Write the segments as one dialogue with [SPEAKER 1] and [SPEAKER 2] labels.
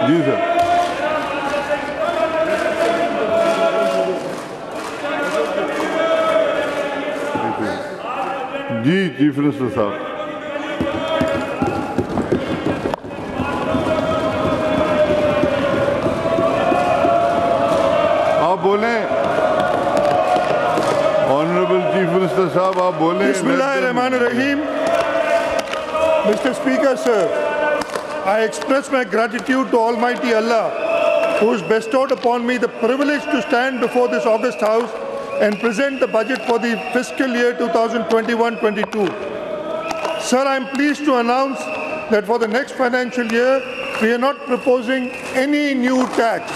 [SPEAKER 1] जी sir. जी chief minister साहब। आप बोलें, ऑनरेबल चीफ मिनिस्टर साहब आप बोलें।
[SPEAKER 2] Bismillahirrahmanirrahim. Mr. Speaker, sir, I express my gratitude to Almighty Allah, who has bestowed upon me the privilege to stand before this august house and present the budget for the fiscal year 2021-22. Sir, I am pleased to announce that for the next financial year, we are not proposing any new tax.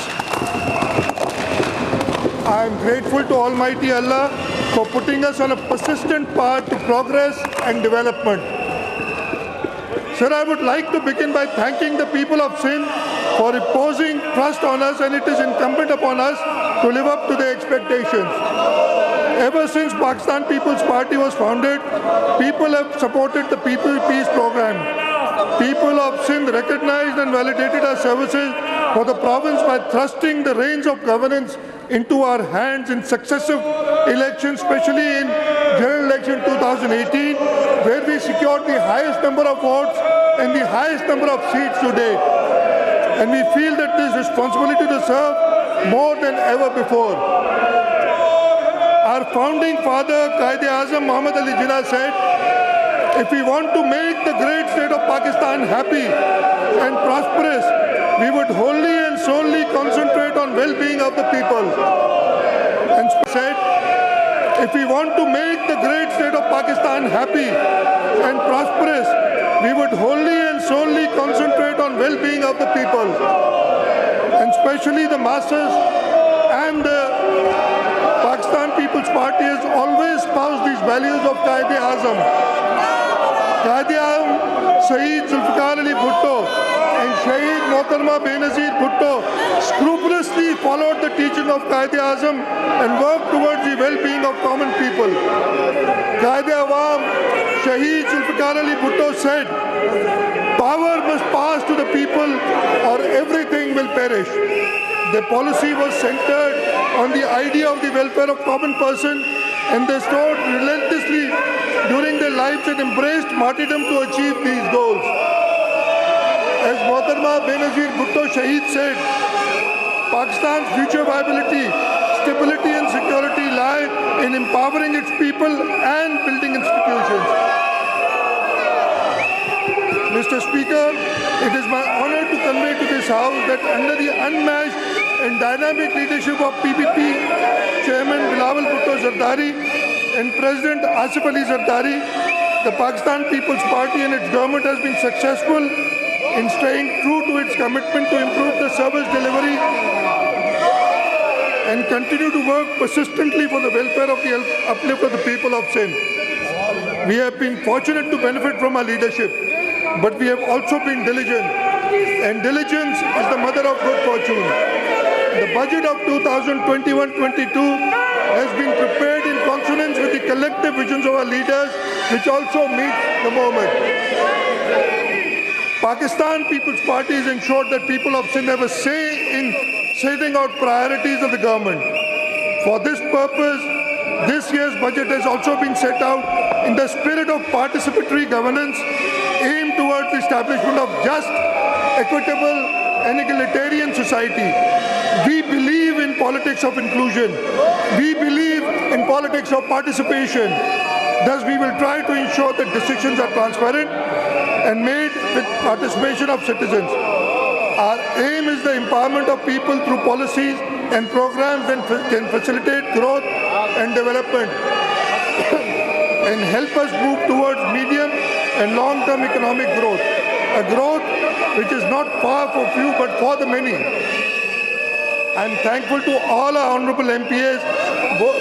[SPEAKER 2] I am grateful to Almighty Allah for putting us on a persistent path to progress and development. Sir, I would like to begin by thanking the people of Sindh for reposing trust on us, and it is incumbent upon us to live up to their expectations. Ever since Pakistan People's Party was founded, people have supported the People Peace Program. People of Sindh recognized and validated our services for the province by thrusting the reins of governance into our hands in successive elections, especially in general election 2018, where we secured the highest number of votes and the highest number of seats to date. And we feel that this responsibility to serve more than ever before. Our founding father, Quetta Muhammad Ali Jinnah, said, if we want to make the great state of Pakistan happy and prosperous, we would wholly and solely concentrate on well-being of the people. And said, if we want to make the great state of Pakistan happy and prosperous, we would wholly and solely concentrate on well-being of the people, and especially the masses. And the Pakistan People's Party has always espoused these values of Quaid-e-Azam. Quaid-e-Azam Syed Ali Bhutto and Shahid Mohtarma Benazir Bhutto scrupulously followed the teaching of Quaid-e-Azam and worked towards the well-being of common people. Quaid-e-Awam Shahid Ali Bhutto said, power must pass to the people or everything will perish. Their policy was centered on the idea of the welfare of common person, and they strove relentlessly during their lives and embraced martyrdom to achieve these goals. As Mohtarma Benazir Bhutto Shahid said, Pakistan's future viability, stability and security lie in empowering its people and building institutions. Mr. Speaker, it is my honor to convey to this House that under the unmatched and dynamic leadership of PPP Chairman Bilawal Bhutto Zardari and President Asif Ali Zardari, the Pakistan People's Party and its government has been successful in staying true to its commitment to improve the service delivery and continue to work persistently for the welfare of the uplift of the people of Sindh. We have been fortunate to benefit from our leadership, but we have also been diligent, and diligence is the mother of good fortune. The budget of 2021-22 has been prepared in consonance with the collective visions of our leaders, which also meet the moment. Pakistan People's Party has ensured that people of Sindh have a say in setting out priorities of the government. For this purpose, this year's budget has also been set out in the spirit of participatory governance, aimed towards the establishment of just, equitable and egalitarian society. We believe in politics of inclusion. We believe in politics of participation. Thus, we will try to ensure that decisions are transparent and made with participation of citizens. Our aim is the empowerment of people through policies and programs that can facilitate growth and development and help us move towards medium and long-term economic growth, a growth which is not far for few but for the many. I am thankful to all our honourable MPs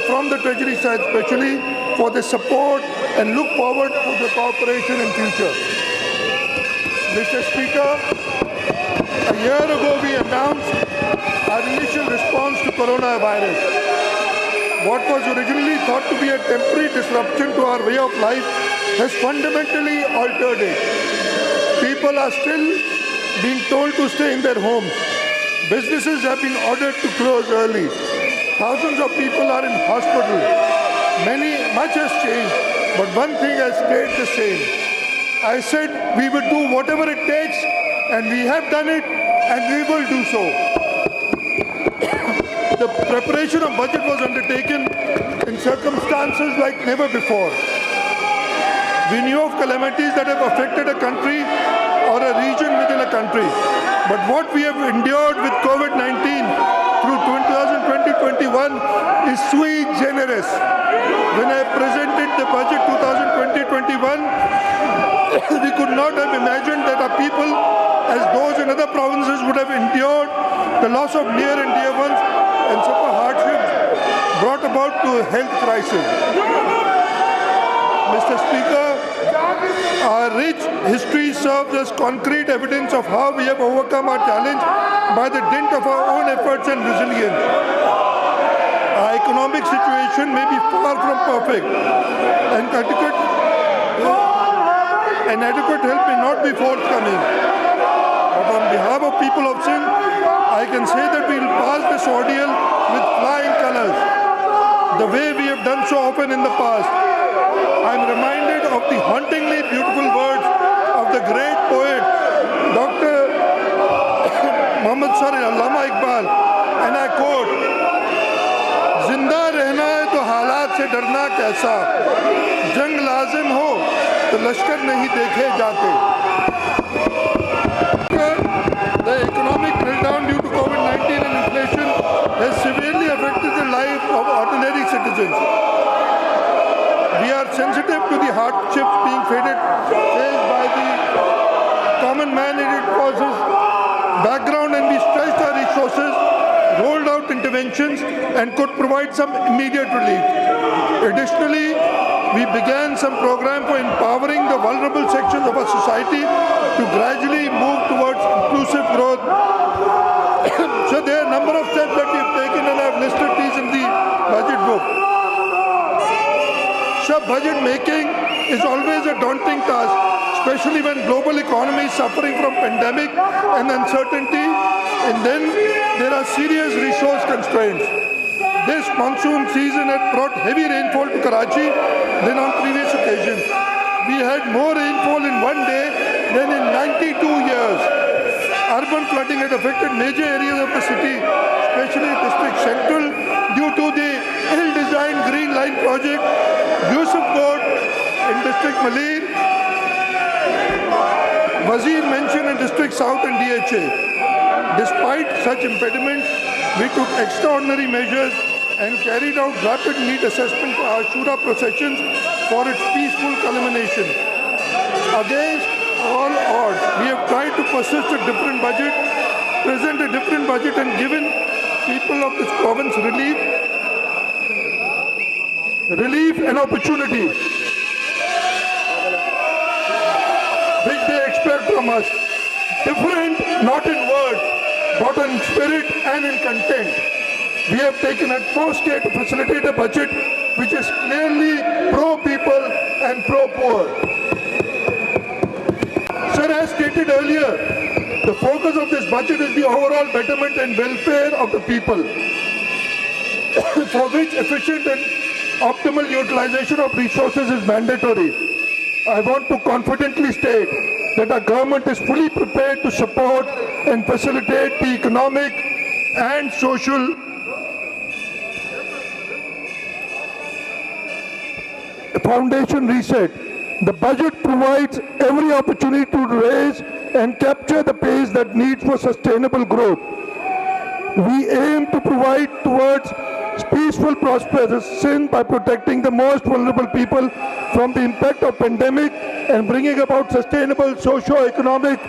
[SPEAKER 2] from the Treasury side especially for their support and look forward to the cooperation in future. Mr. Speaker, a year ago we announced our initial response to coronavirus. What was originally thought to be a temporary disruption to our way of life has fundamentally altered it. People are still being told to stay in their homes. Businesses have been ordered to close early. Thousands of people are in hospital. Much has changed, but one thing has stayed the same. I said we would do whatever it takes, and we have done it, and we will do so. The preparation of budget was undertaken in circumstances like never before. We knew of calamities that have affected a country or a region within a country. But what we have endured with COVID-19 through 2020-21 is sui generis. When I presented the budget 2020-21, we could not have imagined that our people, as those in other provinces, would have endured the loss of near and dear ones and suffer hardships brought about to a health crisis. Mr. Speaker, our rich history serves as concrete evidence of how we have overcome our challenge by the dint of our own efforts and resilience. Our economic situation may be far from perfect, and adequate help may not be forthcoming. But on behalf of people of Sindh, I can say that we will pass this ordeal with flying colors, the way we have done so often in the past. I am reminded of the hauntingly beautiful words of the great poet, Dr. Allama Iqbal, and I quote, "Zinda rehna hai to halat se darna kaisa, jang lazim ho to lashkar nahi dekhe jate." The economic meltdown due to COVID-19 and inflation has severely affected the life of ordinary citizens. We are sensitive to the hardships being faced by the common man, and it causes background, and we stretched our resources, rolled out interventions, and could provide some immediate relief. Additionally, we began some program for empowering the vulnerable sections of our society to gradually move towards inclusive growth. So there are a number of steps that we have taken, and I have listed these in the budget book. So budget making is always a daunting task, especially when global economy is suffering from pandemic and uncertainty, and then there are serious resource constraints. This monsoon season had brought heavy rainfall to Karachi than on previous occasions. We had more rainfall in one day than in 92 years. Urban flooding had affected major areas of the city, especially District Central, due to the ill-designed Green Line project, Yusuf Road in District Malir, Wazir Mention in District South and DHA. Despite such impediments, we took extraordinary measures and carried out rapid need assessment for our Shura processions for its peaceful culmination. Against all odds, we have tried to present a different budget and given people of this province relief and opportunity which they expect from us. Different, not in words, but in spirit and in content. We have taken utmost care to facilitate a budget which is clearly pro-people and pro-poor. Sir, as stated earlier, the focus of this budget is the overall betterment and welfare of the people, for which efficient and optimal utilization of resources is mandatory. I want to confidently state that our government is fully prepared to support and facilitate the economic and social foundation reset. The budget provides every opportunity to raise and capture the pace that needs for sustainable growth. We aim to provide towards peaceful, prosperous Sindh by protecting the most vulnerable people from the impact of pandemic and bringing about sustainable socio-economic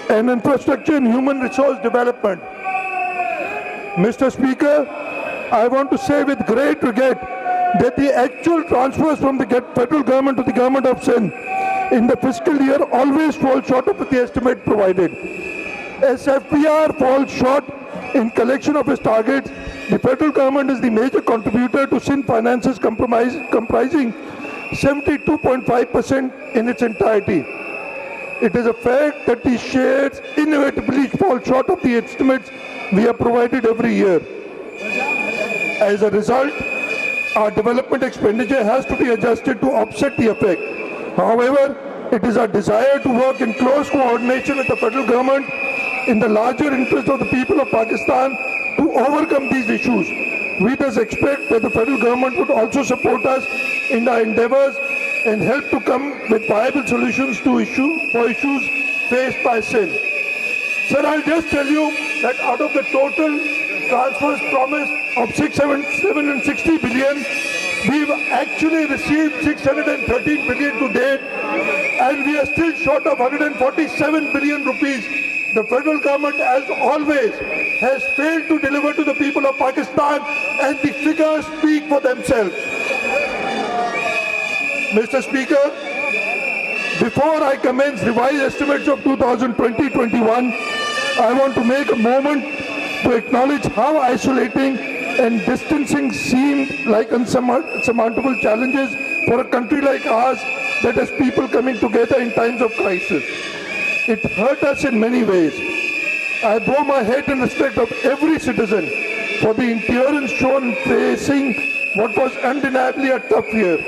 [SPEAKER 2] and infrastructure and human resource development. Mr. Speaker, I want to say with great regret that the actual transfers from the federal government to the government of Sindh in the fiscal year always fall short of the estimate provided. SFPR falls short in collection of its targets. The federal government is the major contributor to Sindh finances, comprising 72.5% in its entirety. it is a fact that these shares inevitably fall short of the estimates we have provided every year. As a result, our development expenditure has to be adjusted to offset the effect. However, it is our desire to work in close coordination with the federal government in the larger interest of the people of Pakistan to overcome these issues. We thus expect that the federal government would also support us in our endeavors and help to come with viable solutions to issues faced by Sindh. Sir, I'll just tell you that out of the total transfers promised of 760 billion, we've actually received 613 billion to date, and we are still short of 147 billion rupees. The federal government, as always, has failed to deliver to the people of Pakistan, and the figures speak for themselves. Mr. Speaker, before I commence revised estimates of 2020-21, I want to make a moment to acknowledge how isolating and distancing seemed like unsurmountable challenges for a country like ours that has people coming together in times of crisis. It hurt us in many ways. I bow my head in respect of every citizen for the endurance shown in facing what was undeniably a tough year.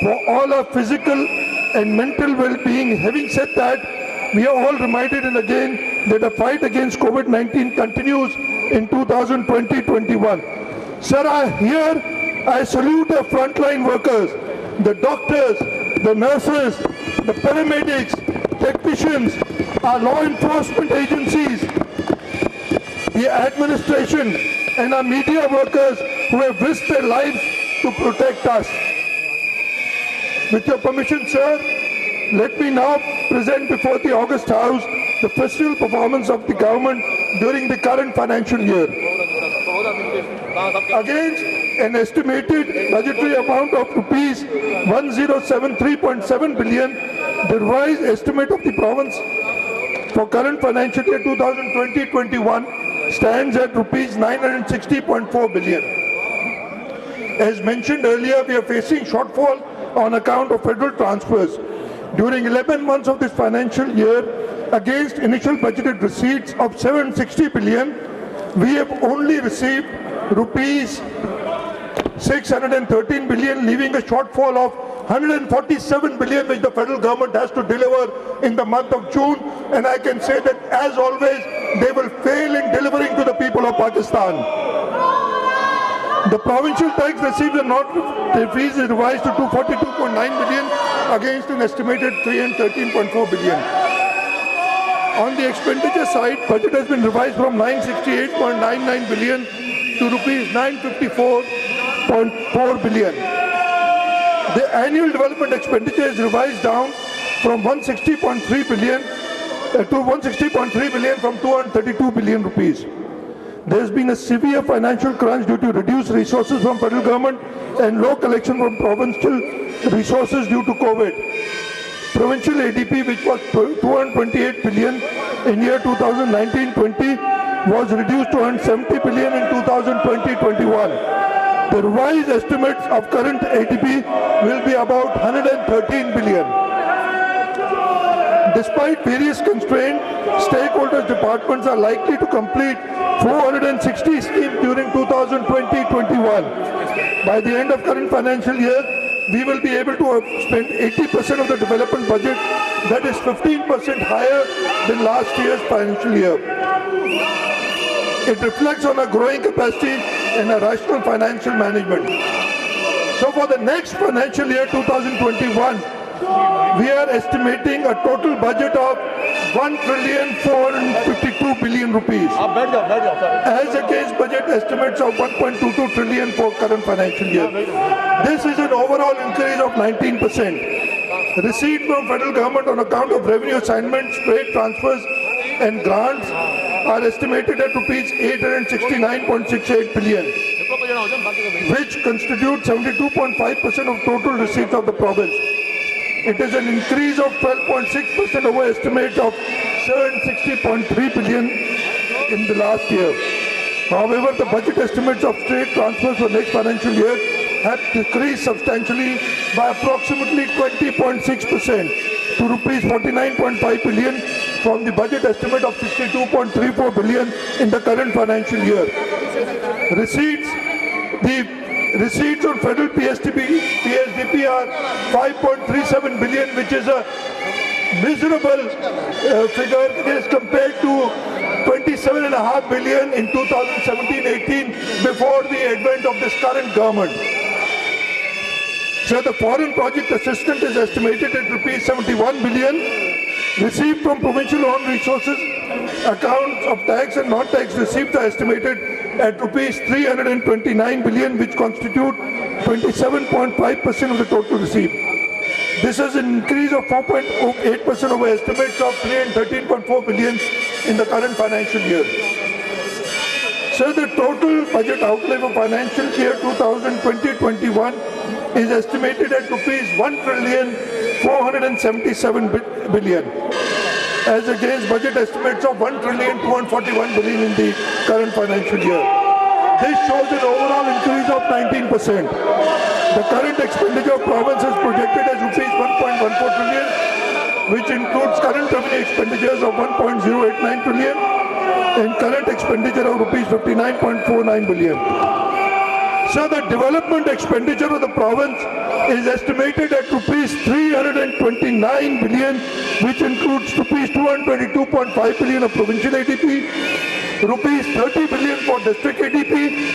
[SPEAKER 2] For all our physical and mental well-being, having said that, we are all reminded and again that the fight against COVID-19 continues in 2020-21. Sir, I salute the frontline workers, the doctors, the nurses, the paramedics, technicians, our law enforcement agencies, the administration, and our media workers who have risked their lives to protect us. With your permission, sir, let me now present before the August House the fiscal performance of the government during the current financial year. Against an estimated budgetary amount of rupees 1073.7 billion, the revised estimate of the province for current financial year 2020-21 stands at rupees 960.4 billion. As mentioned earlier, we are facing shortfall on account of federal transfers. During 11 months of this financial year, against initial budgeted receipts of 760 billion, we have only received rupees 613 billion, leaving a shortfall of 147 billion which the federal government has to deliver in the month of June, and I can say that as always they will fail in delivering to the people of Pakistan. The provincial tax received and not fees is revised to 242.9 billion against an estimated 313.4 billion. On the expenditure side, budget has been revised from 968.99 billion to rupees 954.4 billion. The annual development expenditure is revised down from 160.3 billion to 160.3 billion from 232 billion rupees. There has been a severe financial crunch due to reduced resources from federal government and low collection from provincial resources due to COVID. Provincial ADP, which was 228 billion in year 2019-20, was reduced to 170 billion in 2020-21. The revised estimates of current ADP will be about 113 billion. Despite various constraints, stakeholders departments are likely to complete 460 schemes during 2020-21. By the end of current financial year, we will be able to spend 80% of the development budget, that is 15% higher than last year's financial year. It reflects on a growing capacity and a rational financial management. So for the next financial year 2021, we are estimating a total budget of 1,452 billion rupees as against budget estimates of 1.22 trillion for current financial year. This is an overall increase of 19%. Receipts from federal government on account of revenue assignments, trade transfers and grants are estimated at rupees 869.68 billion, which constitute 72.5% of total receipts of the province. It is an increase of 12.6% over estimate of 760.3 billion in the last year. However, the budget estimates of trade transfers for next financial year have decreased substantially by approximately 20.6%. to rupees 49.5 billion from the budget estimate of 62.34 billion in the current financial year. Receipts on federal PSDP are 5.37 billion, which is a miserable figure as compared to 27.5 billion in 2017-18 before the advent of this current government. So the foreign project assistance is estimated at rupees 71 billion. Received from provincial owned resources, accounts of tax and non-tax receipts are estimated at rupees 329 billion, which constitute 27.5% of the total receipt. This is an increase of 4.8% over estimates of 313.4 billion in the current financial year. So the total budget outlay for financial year 2020-21 is estimated at rupees 1,477 billion, as against budget estimates of 1,241 billion in the current financial year. This shows an overall increase of 19%. The current expenditure of province is projected as rupees 1.14 trillion, which includes current revenue expenditures of 1.089 trillion and current expenditure of rupees 59.49 billion. So the development expenditure of the province is estimated at rupees 329 billion, which includes rupees 222.5 billion of provincial ADP, rupees 30 billion for district ADP,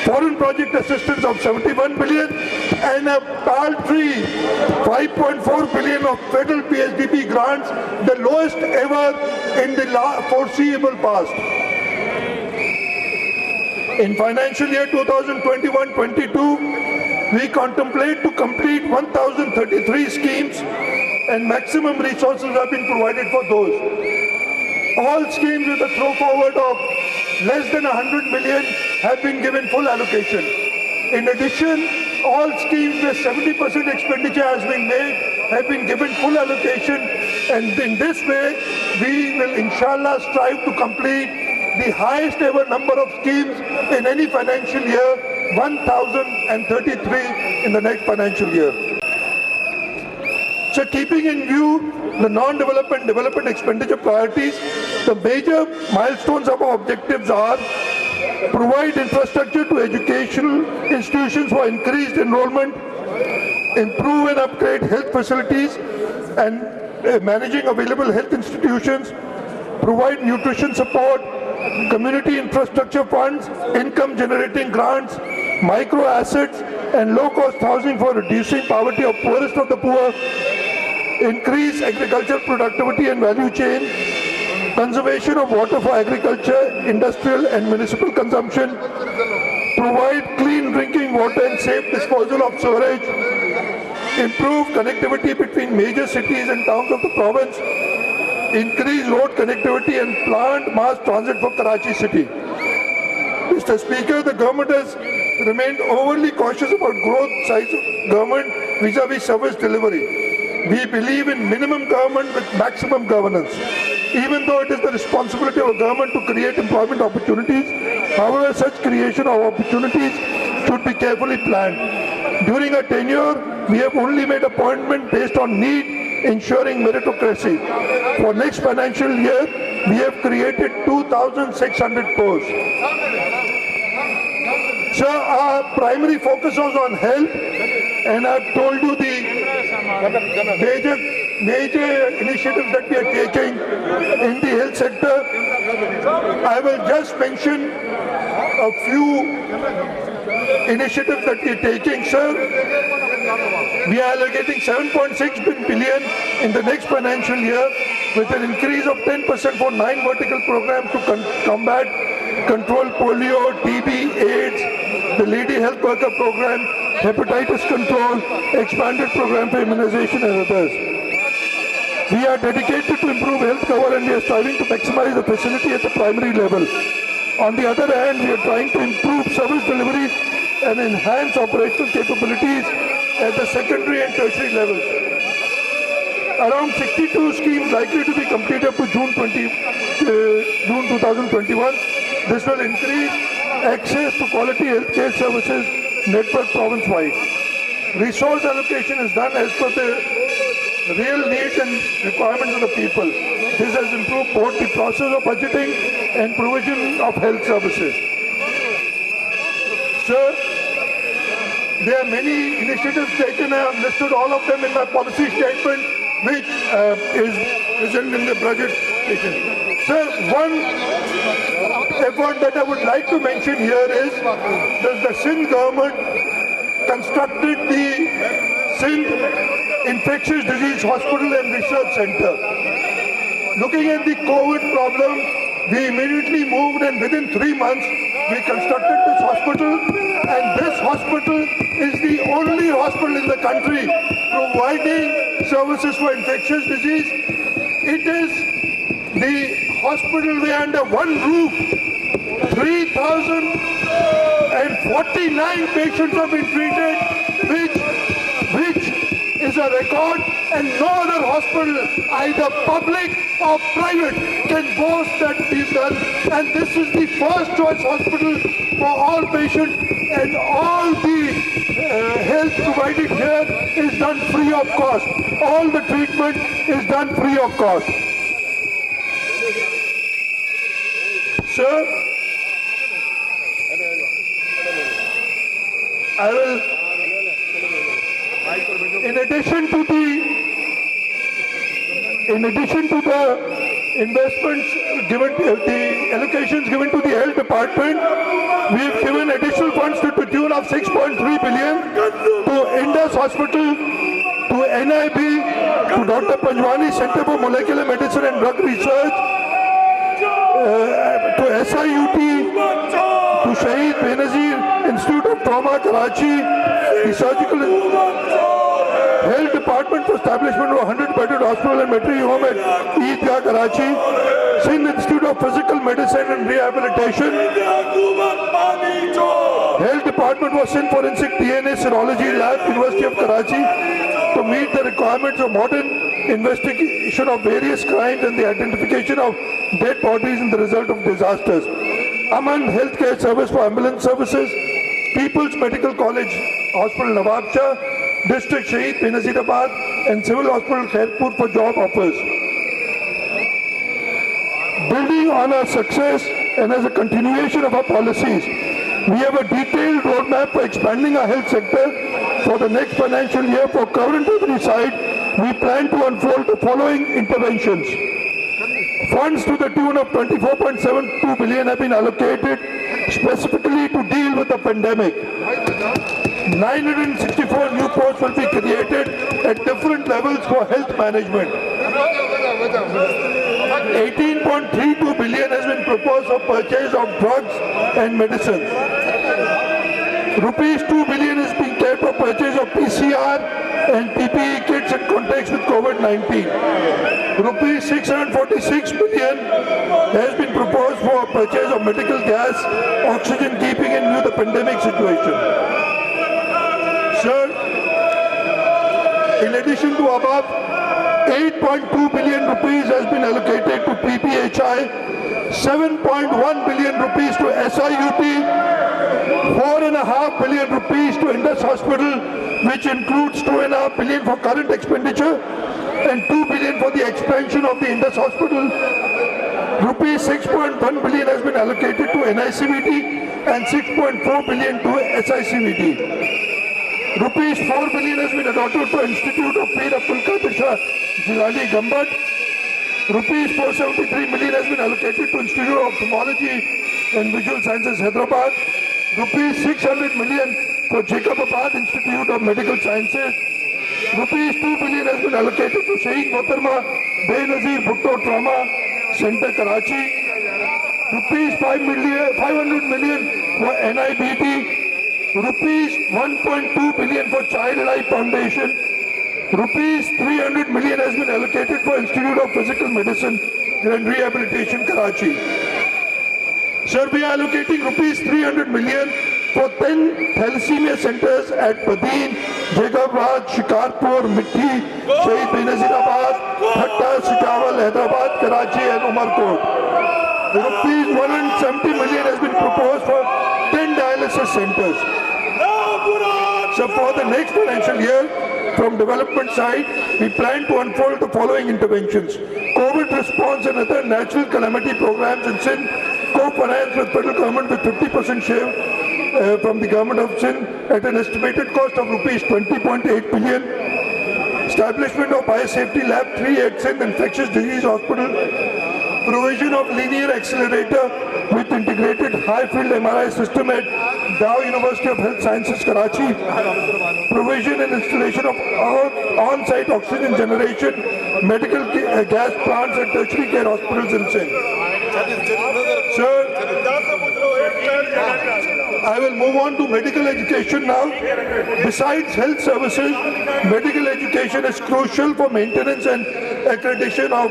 [SPEAKER 2] foreign project assistance of 71 billion, and a paltry 5.4 billion of federal PSDP grants, the lowest ever in the foreseeable past. In financial year 2021-22, we contemplate to complete 1,033 schemes, and maximum resources have been provided for those. All schemes with a throw forward of less than 100 million have been given full allocation. In addition, all schemes where 70% expenditure has been made have been given full allocation, and in this way, we will inshallah strive to complete the highest ever number of schemes in any financial year, 1,033 in the next financial year. So keeping in view the non-development development expenditure priorities, the major milestones of our objectives are: provide infrastructure to educational institutions for increased enrollment, improve and upgrade health facilities and managing available health institutions, provide nutrition support, community infrastructure funds, income generating grants, micro assets and low-cost housing for reducing poverty of poorest of the poor, increase agricultural productivity and value chain, conservation of water for agriculture, industrial and municipal consumption, provide clean drinking water and safe disposal of sewerage, improve connectivity between major cities and towns of the province, increase road connectivity and planned mass transit for Karachi city. Mr. Speaker, the government has remained overly cautious about growth size of government vis-a-vis service delivery. We believe in minimum government with maximum governance. Even though it is the responsibility of a government to create employment opportunities, however, such creation of opportunities should be carefully planned. During our tenure, we have only made appointment based on need, ensuring meritocracy. For next financial year, we have created 2,600 posts. So our primary focus was on health, and I've told you the major initiatives that we are taking in the health sector. I will just mention a few initiatives that we are taking, sir. We are allocating 7.6 billion in the next financial year, with an increase of 10% for 9 vertical programs to combat, control polio, TB, AIDS, the Lady Health Worker Program, hepatitis control, expanded program for immunization and others. We are dedicated to improve health cover, and we are striving to maximize the facility at the primary level. On the other hand, we are trying to improve service delivery and enhance operational capabilities at the secondary and tertiary levels. Around 62 schemes likely to be completed up to June 2021. This will increase access to quality healthcare services network province-wide. Resource allocation is done as per the real needs and requirements of the people. This has improved both the process of budgeting and provision of health services. Sir, there are many initiatives taken. I have listed all of them in my policy statement, which is present in the budget. Sir, one effort that I would like to mention here is that the Sindh government constructed the Sindh Infectious Disease Hospital and Research Center. Looking at the COVID problem, we immediately moved, and within 3 months, we constructed this hospital, and this hospital is the only hospital in the country providing services for infectious disease. It is the hospital where under one roof, 3,049 patients have been treated, which is a record, and no other hospital, either public or private, can boast that we've done. And this is the first choice hospital for all patients, and all the health provided here is done free of cost. All the treatment is done free of cost. Sir, I will, in addition to the investments given, the allocations given to the health department, we have given additional funds to the tune of 6.3 billion to Indus Hospital, to NIB, to Dr. Panjwani Center for Molecular Medicine and Drug Research, to SIUT, to Shahid Benazir Institute of Trauma, Karachi, the Surgical Health Department for establishment of a 100-bedded hospital and maternity home at Eidgah, Karachi, Sindh Institute of Physical Medicine and Rehabilitation. Health Department was Sindh Forensic DNA Serology Lab, University of Karachi, to meet the requirements of modern investigation of various crimes and the identification of dead bodies in the result of disasters. Aman Healthcare Service for Ambulance Services, People's Medical College Hospital Nawab Shah, District Shahid Benazirabad, and Civil Hospital Khairpur for job offers. Building on our success and as a continuation of our policies, we have a detailed roadmap for expanding our health sector for the next financial year. For current revenue side, we plan to unfold the following interventions. Funds to the tune of 24.72 billion have been allocated specifically to deal with the pandemic. 964 new posts will be created at different levels for health management. 18.32 billion has been proposed for purchase of drugs and medicines. Rupees 2 billion is being kept for purchase of PCR and PPE kits in context with COVID-19. Rupees 646 billion has been proposed for purchase of medical gas, oxygen, keeping in view the pandemic situation. Sir, in addition to above, 8.2 billion rupees has been allocated to PPHI, 7.1 billion rupees to SIUT, 4.5 billion rupees to Indus Hospital, which includes 2.5 billion for current expenditure and 2 billion for the expansion of the Indus Hospital. Rupees 6.1 billion has been allocated to NICVT and 6.4 billion to SICVT. Rupees 4 billion has been allotted to Institute of Peer Abdul Qadir Shah Jilani Gambat. Rupees 473 million has been allocated to Institute of Ophthalmology and Visual Sciences Hyderabad. Rupees 600 million for Jacobabad Institute of Medical Sciences. Rupees 2 billion has been allocated to Shaheed Mohtarma Benazir Bhutto Trauma Center, Karachi. Rupees 500 million for NIBT. Rupees 1.2 billion for Child Life Foundation. Rupees 300 million has been allocated for Institute of Physical Medicine and Rehabilitation, Karachi. Sir, we are allocating rupees 300 million for 10 thalassemia centers at Badin, Jagabad, Shikarpur, Mitti, Shaheed Benazirabad, Bhatta, Sijawal, Hyderabad, Karachi and Umarkot. Rupees 170 million has been proposed for 10 dialysis centers. So for the next financial year, From development side, we plan to unfold the following interventions. COVID response and other natural calamity programs in Sindh, co-financed with federal government with 50% share from the government of Sindh at an estimated cost of rupees 20.8 billion. Establishment of biosafety lab 3 at Sindh Infectious Disease Hospital. Provision of linear accelerator with integrated high-field MRI system at Dow University of Health Sciences, Karachi. Provision and installation of on-site oxygen generation, medical gas plants at tertiary care hospitals in Sindh. Sir, I will move on to medical education now. Besides health services, medical education is crucial for maintenance and accreditation of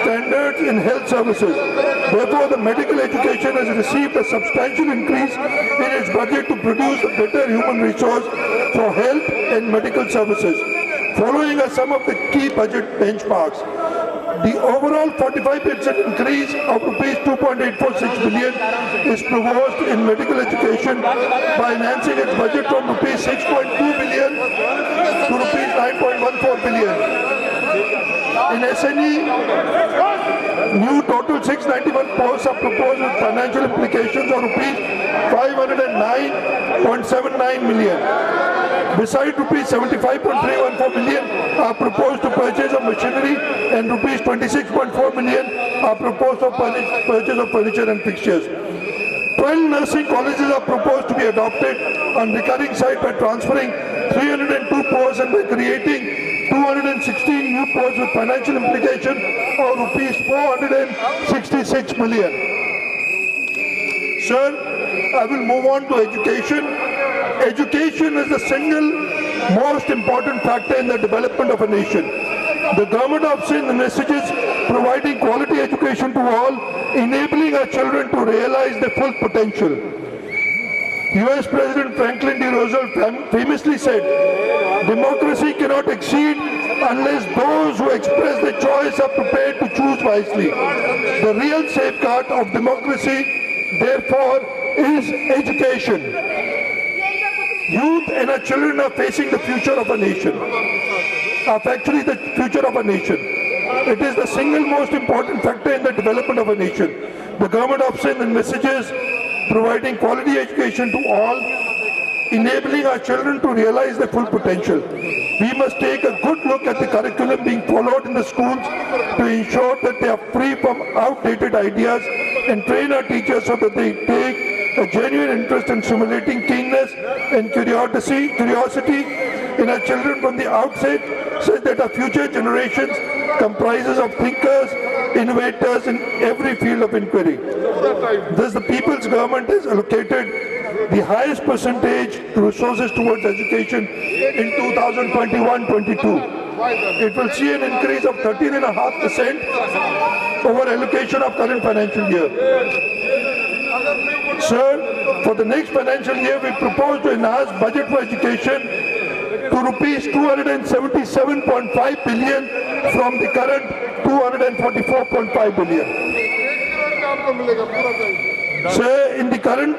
[SPEAKER 2] standards in health services. Therefore, the medical education has received a substantial increase in its budget to produce a better human resource for health and medical services. Following are some of the key budget benchmarks. The overall 45% increase of rupees 2.846 billion is proposed in medical education by enhancing its budget from rupees 6.2 billion to rupees 9.14 billion. In SNE, new total 691 posts are proposed with financial implications of rupees 509.79 million. Besides, rupees 75.314 million are proposed to purchase of machinery and rupees 26.4 million are proposed for purchase of furniture and fixtures. 12 nursing colleges are proposed to be adopted on recurring site by transferring 302 posts and by creating 216 new posts with financial implication of rupees 466 million. Sir, I will move on to education. Education is the single most important factor in the development of a nation. The government of Sindh envisages providing quality education to all, enabling our children to realize their full potential. US President Franklin D. Roosevelt famously said, "Democracy cannot exceed unless those who express their choice are prepared to choose wisely." The real safeguard of democracy, therefore, is education. Youth and our children are facing the future of a nation, are actually the future of a nation. It is the single most important factor in the development of a nation. The government of Sindh envisages providing quality education to all, enabling our children to realize their full potential. We must take a good look at the curriculum being followed in the schools to ensure that they are free from outdated ideas and train our teachers so that they take a genuine interest in stimulating keenness and curiosity in our children from the outset, such that our future generations comprises of thinkers, innovators in every field of inquiry. Thus, the people's government has allocated the highest percentage resources towards education in 2021-22. It will see an increase of 13.5% over allocation of current financial year. Sir, for the next financial year, we propose to enhance budget for education to rupees 277.5 billion from the current 244.5 billion. Sir, in the current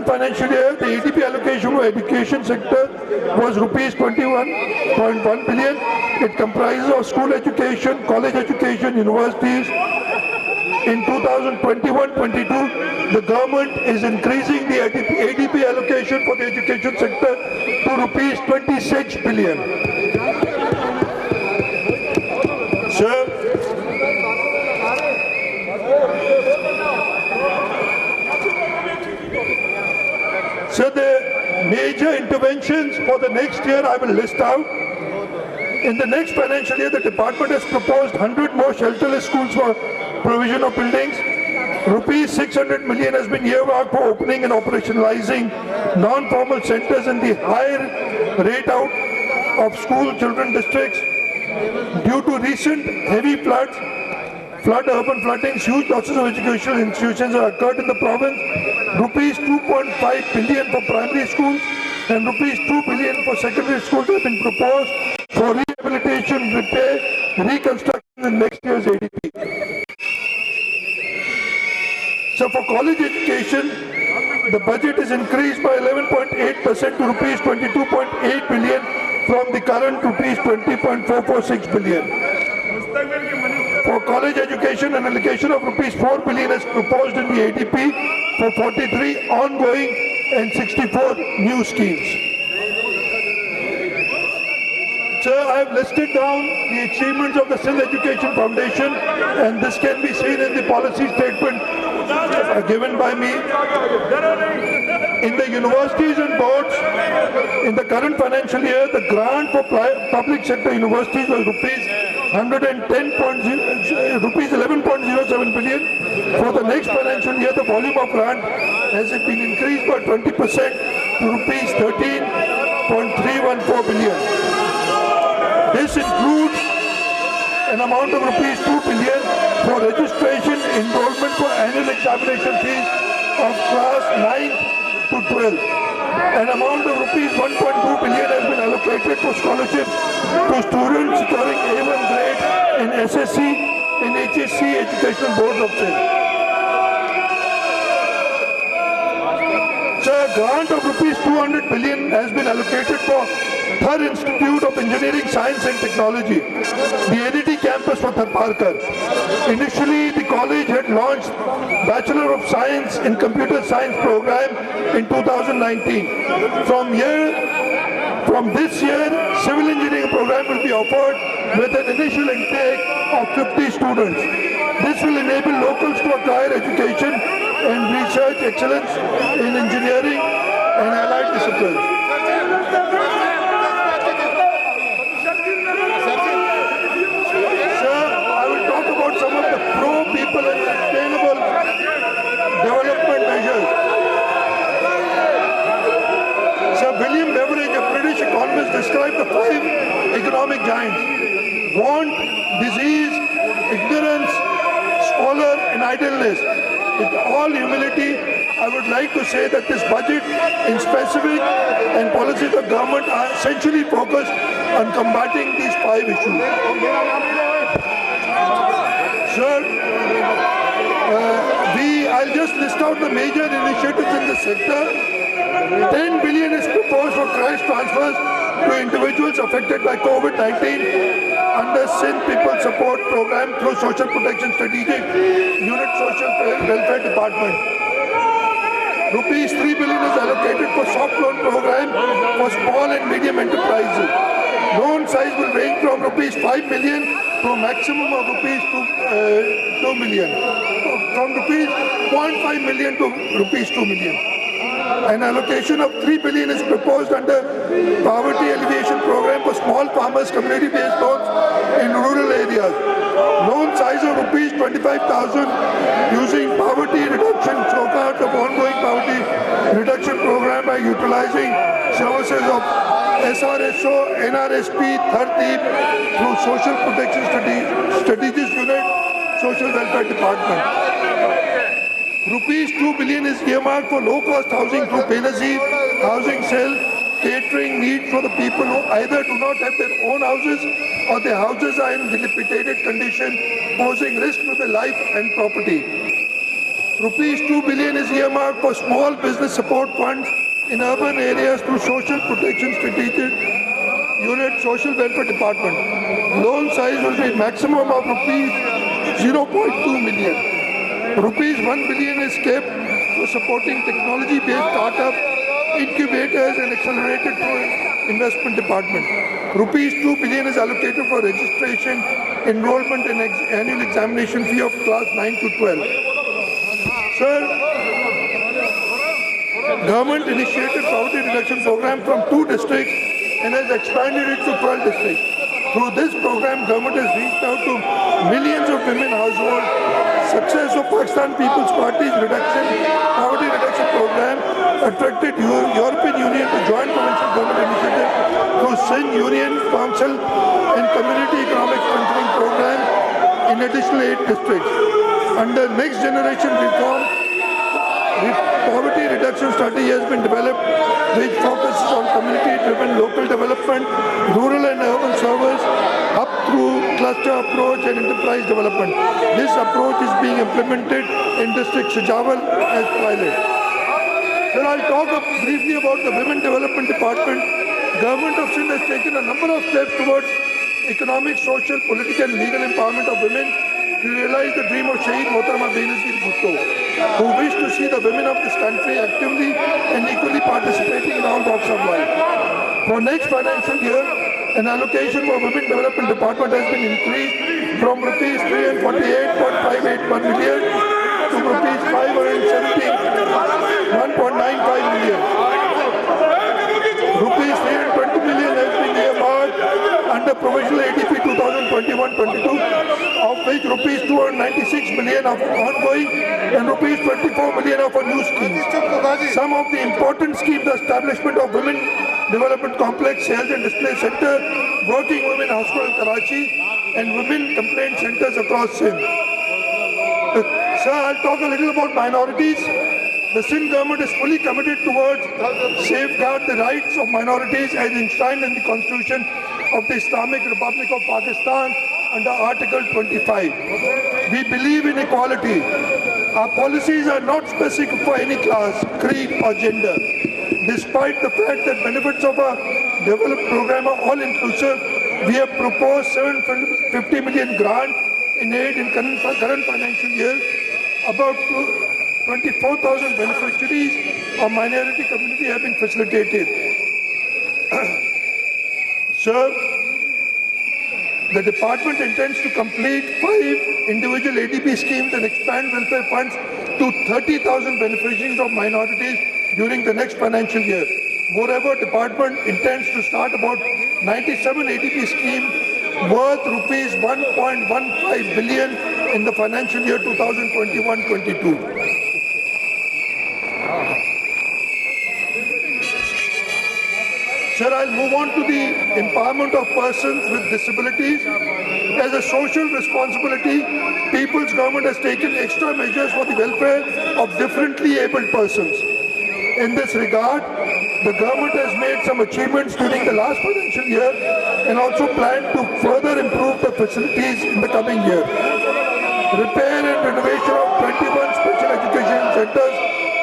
[SPEAKER 2] financial year, the ADP allocation for education sector was rupees 21.1 billion. It comprises of school education, college education, universities. In 2021-22, the government is increasing the ADP allocation for the education sector to rupees 26 billion. Sir, the major interventions for the next year I will list out. In the next financial year, the department has proposed 100 more shelterless schools for provision of buildings. Rupees 600 million has been earmarked for opening and operationalizing non-formal centers in the higher rate out of school children districts. Due to recent heavy urban floodings, huge losses of educational institutions have occurred in the province. Rupees 2.5 billion for primary schools and rupees 2 billion for secondary schools have been proposed for rehabilitation, repair, reconstruction in next year's ADP. So for college education, the budget is increased by 11.8% to rupees 22.8 billion from the current rupees 20.446 billion. For college education, an allocation of rupees 4 billion is proposed in the ADP for 43 ongoing and 64 new schemes. Sir, I have listed down the achievements of the Sindh Education Foundation, and this can be seen in the policy statement given by me. In the universities and boards, in the current financial year, the grant for public sector universities was rupees 11.07 billion. For the next financial year, the volume of grant has been increased by 20% to rupees 13.314 billion. This includes an amount of rupees 2 billion for registration enrollment for annual examination fees of class 9 to 12. An amount of rupees 1.2 billion has been allocated for scholarships to students securing A1 grade in SSC and HSC educational boards of Sindh. Sir, a grant of rupees 200 billion has been allocated for Thar Institute of Engineering, Science and Technology, the ADT campus for Tharparkar. Initially, the college had launched Bachelor of Science in Computer Science program in 2019. From this year, civil engineering program will be offered with an initial intake of 50 students. This will enable locals to acquire education and research excellence in engineering and allied disciplines. Some of the pro-people and sustainable development measures. Sir William Beveridge, a British economist, described the 5 economic giants: want, disease, ignorance, squalor, and idleness. With all humility, I would like to say that this budget, in specific, and policies of government are essentially focused on combating these 5 issues. Sir, I'll just list out the major initiatives in the sector. 10 billion is proposed for cash transfers to individuals affected by COVID-19 under Sindh People Support Program through Social Protection Strategic Unit Social Welfare Department. Rupees 3 billion is allocated for soft loan program for small and medium enterprises. Loan size will range from rupees 5 million to a maximum of rupees 2 million. From rupees 0.5 million to rupees 2 million. An allocation of 3 billion is proposed under Poverty Alleviation Program for small farmers community-based loans in rural areas. Loan size of rupees 25,000 using poverty reduction scorecard of ongoing poverty reduction program by utilizing services of SRSO, NRSP, Third Team through Social Protection Strategies Unit, Social Welfare Department. Rupees 2 billion is earmarked for low-cost housing through Benazir housing cell, catering needs for the people who either do not have their own houses or their houses are in dilapidated condition, posing risk to their life and property. Rupees 2 billion is earmarked for small business support funds in urban areas through Social Protection Strategic Unit, Social Welfare Department. Loan size will be maximum of rupees 0.2 million. Rupees 1 billion is kept for supporting technology-based startups, incubators and accelerated through investment department. Rupees 2 billion is allocated for registration, enrollment and annual examination fee of class 9 to 12. Sir, government initiated poverty reduction program from 2 districts and has expanded it to 12 districts. Through this program, government has reached out to millions of women households. Success of Pakistan People's Party's poverty reduction program attracted European Union to join provincial government initiative through Sindh Union Council and Community Economic Strengthening Program in additional 8 districts. Under next generation reform, poverty reduction strategy has been developed which focuses on community-driven local development, rural and urban service, up through cluster approach and enterprise development. This approach is being implemented in District Shajawal as pilot. Then I'll talk briefly about the Women Development Department. Government of Sindh has taken a number of steps towards economic, social, political and legal empowerment of women to realize the dream of Shaheed Mohtarama Benazir Bhutto, who wish to see the women of this country actively and equally participating in all walks of life. For next financial year, an allocation for Women Development Department has been increased from rupees 348.581 million to rupees 571.95 million. Rupees 320 million has been earmarked under provisional ADP 2021-22, of which rupees 296 million are ongoing and rupees 24 million are for new schemes. Some of the important schemes: the establishment of Women Development Complex, Sales and Display Center, Working Women Hospital Karachi and Women Complaint Centers across Sindh. Sir, I'll talk a little about minorities. The Sindh government is fully committed towards safeguard the rights of minorities as enshrined in the Constitution of the Islamic Republic of Pakistan under Article 25. We believe in equality. Our policies are not specific for any class, creed or gender. Despite the fact that benefits of a developed program are all inclusive, we have proposed 750 million grant in aid in current financial year. About 24,000 beneficiaries of minority community have been facilitated. Sir, the department intends to complete 5 individual ADB schemes and expand welfare funds to 30,000 beneficiaries of minorities during the next financial year. Moreover, department intends to start about 97 ADB schemes worth rupees 1.15 billion in the financial year 2021-22. Sir, I'll move on to the empowerment of persons with disabilities. As a social responsibility, People's Government has taken extra measures for the welfare of differently abled persons. In this regard, the government has made some achievements during the last financial year and also plan to further improve the facilities in the coming year. Repair and renovation of 21 special education centers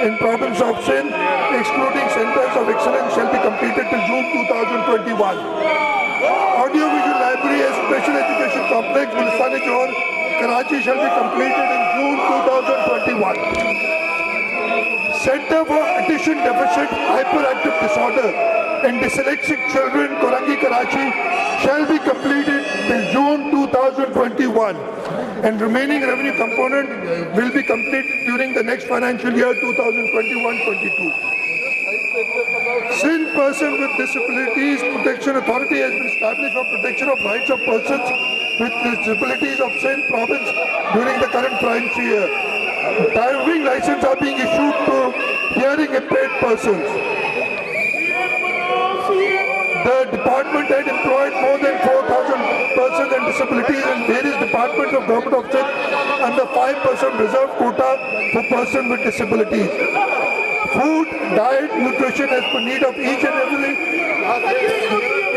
[SPEAKER 2] in province of Sindh, excluding centers of excellence, shall be completed till June 2021. Audiovisual library and special education complex Bulletins, Karachi shall be completed in June 2021. Center for Attention Deficit Hyperactive Disorder and Dyslexic Children, Korangi, Karachi shall be completed till June 2021, and remaining revenue component will be completed during the next financial year 2021-22. Sindh Person with Disabilities Protection Authority has been established for protection of rights of persons with disabilities of Sindh province during the current financial year. Driving licenses are being issued to hearing impaired persons. The department had employed more than 4,000 persons with disabilities in various departments of Government of Sindh under 5% reserve quota for persons with disabilities. Food, diet, nutrition as per need of each and every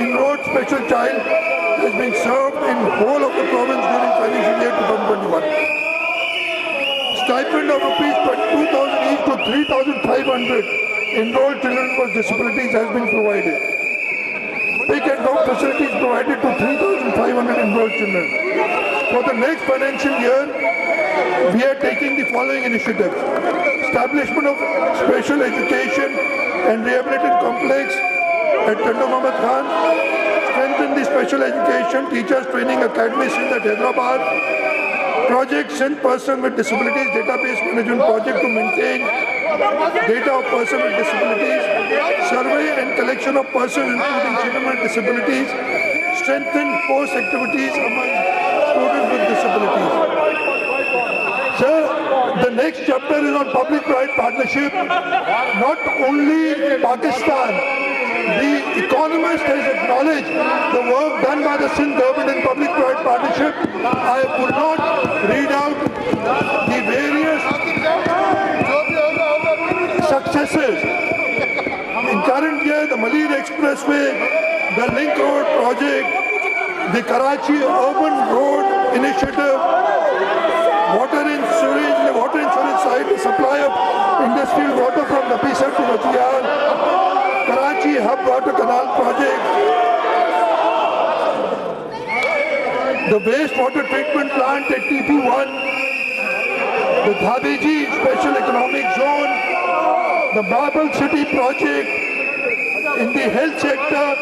[SPEAKER 2] enrolled special child has been served in whole of the province during financial year 2021. Stipend of rupees 2,000 each to 3,500 enrolled children with disabilities has been provided. Pick and drop facilities provided to 3,500 enrolled children. For the next financial year, we are taking the following initiatives. Establishment of special education and rehabilitation complex at Tanda Muhammad Khan. Strengthen the special education teachers training academy Sindh at Hyderabad. Project Sindh Person with Disabilities Database Management Project to maintain data of persons with disabilities. Survey and collection of persons including children with disabilities. Strengthen post activities among students with disabilities. Sir, the next chapter is on public-private partnership. Not only Pakistan, the Economist has acknowledged the work done by the Sindh government in public-private partnership. I would not read out the various successes. In current year, the Malid Expressway, the Link Road project, the Karachi Urban Road Initiative, water in sewage side, the supply of industrial water from Napisa to Rajiyar, Karachi Hub Water Canal project, the wastewater treatment plant at TP1, the Dhabeji Special Economic Zone, the Marble City project, in the health sector,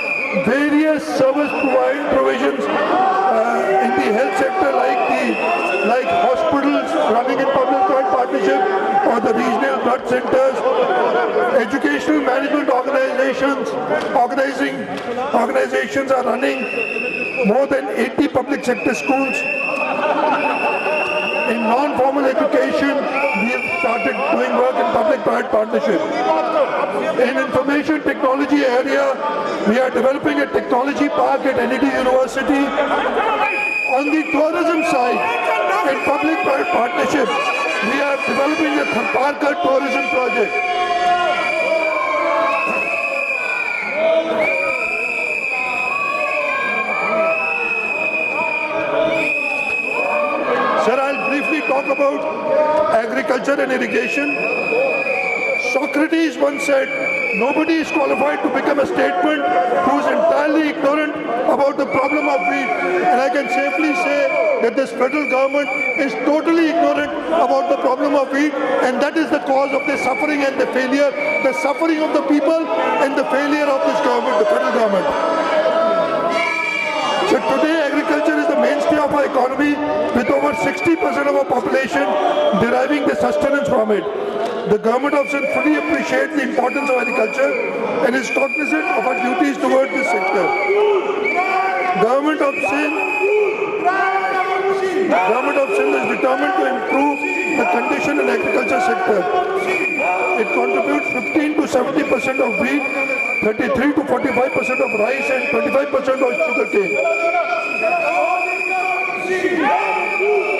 [SPEAKER 2] various service provisions in the health sector like hospitals running in public-private partnership or the regional blood centers, educational management organizations are running more than 80 public sector schools. In non-formal education, we have started doing work in public-private partnership. In information technology area, we are developing a technology park at NED University. On the tourism side, in public-private partnership, we are developing a Tharparkar tourism project. Sir, I'll briefly talk about agriculture and irrigation. Socrates once said, nobody is qualified to become a statesman who is entirely ignorant about the problem of wheat. And I can safely say that this federal government is totally ignorant about the problem of wheat, and that is the cause of the suffering and the failure, the suffering of the people and the failure of this government, the federal government. So today agriculture is the mainstay of our economy, with over 60% of our population deriving their sustenance from it. The government of Sindh fully appreciates the importance of agriculture and is cognizant of our duties towards this sector. Government of Sindh is determined to improve the condition in agriculture sector. It contributes 15 to 70% of wheat, 33 to 45% of rice, and 25% of sugarcane.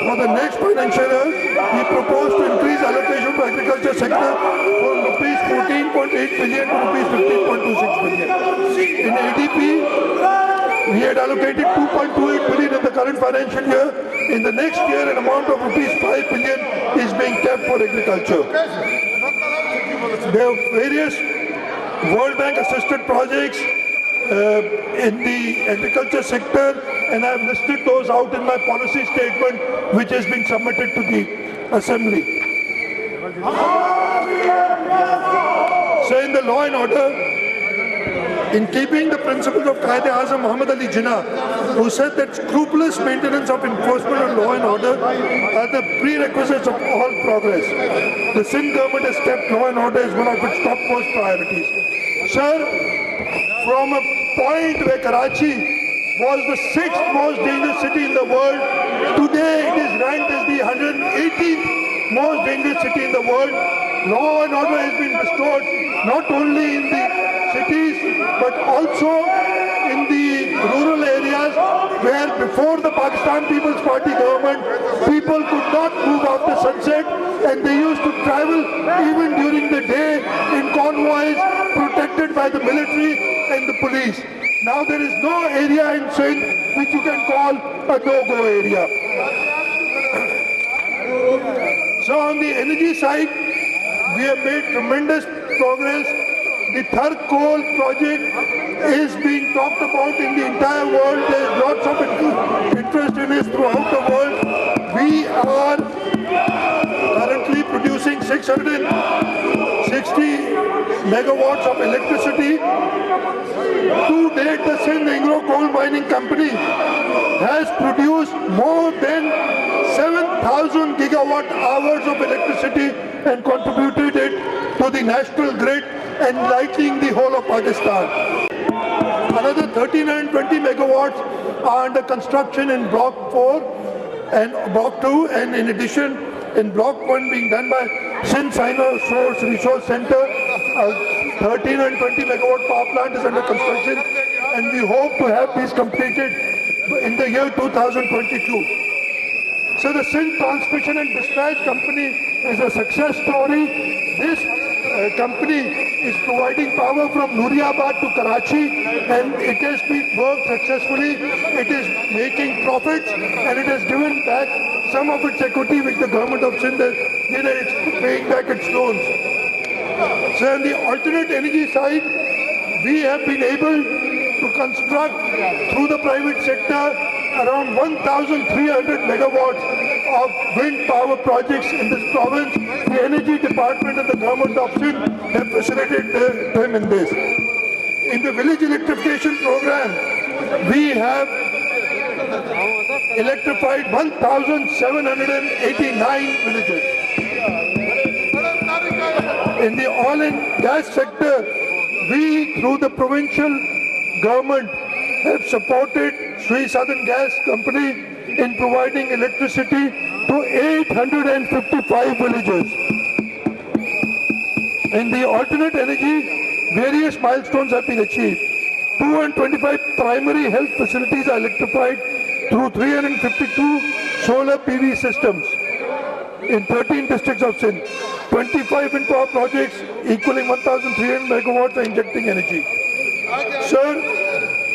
[SPEAKER 2] For the next financial year, we propose to increase allocation to agriculture sector from rupees 14.8 billion to rupees 15.26 billion. In ADP, we had allocated 2.28 billion in the current financial year. In the next year, an amount of rupees 5 billion is being kept for agriculture. There are various World Bank assisted projects in the agriculture sector, and I have listed those out in my policy statement, which has been submitted to the Assembly. So in the law and order, in keeping the principles of Quaid-e-Azam Muhammad Ali Jinnah, who said that scrupulous maintenance of enforcement of law and order are the prerequisites of all progress. The Sindh government has kept law and order as one of its topmost priorities. Sir, from a point where Karachi was the 6th most dangerous city in the world, today it is ranked as the 118th most dangerous city in the world. Law and order has been restored not only in the cities but also in the rural areas, where before the Pakistan People's Party government, people could not move after sunset, and they used to travel even during the day in convoys protected by the military and the police. Now there is no area in Sindh which you can call a no-go area. So on the energy side, we have made tremendous progress. The Thar coal project is being talked about in the entire world. There is lots of interest in it throughout the world. We are currently producing 660 megawatts of electricity. To date, the Sindh Agro Coal Mining Company has produced more than 7,000 gigawatt hours of electricity and contributed it to the national grid, enlightening the whole of Pakistan. Another 1,320 megawatts are under construction in Block 4 and Block 2, and in addition, in Block 1 being done by Sindh Sino-Source Resource Center, 1,320 megawatt power plant is under construction, and we hope to have these completed in the year 2022. So the Sindh Transmission and Dispatch Company is a success story. This company is providing power from Nooriabad to Karachi, and it has been worked successfully. It is making profits, and it has given back some of its equity which the government of Sindh has, it's paying back its loans. So on the alternate energy side, we have been able to construct through the private sector around 1,300 megawatts of wind power projects in this province. The Energy Department and the Government of Sindh have facilitated them in this. In the village electrification program, we have electrified 1,789 villages. In the oil and gas sector, we, through the provincial government, have supported Sri Southern Gas Company in providing electricity to 855 villages. In the alternate energy, various milestones have been achieved. 225 primary health facilities are electrified through 352 solar PV systems in 13 districts of Sindh. 25 wind power projects equaling 1,300 megawatts are injecting energy. Sir,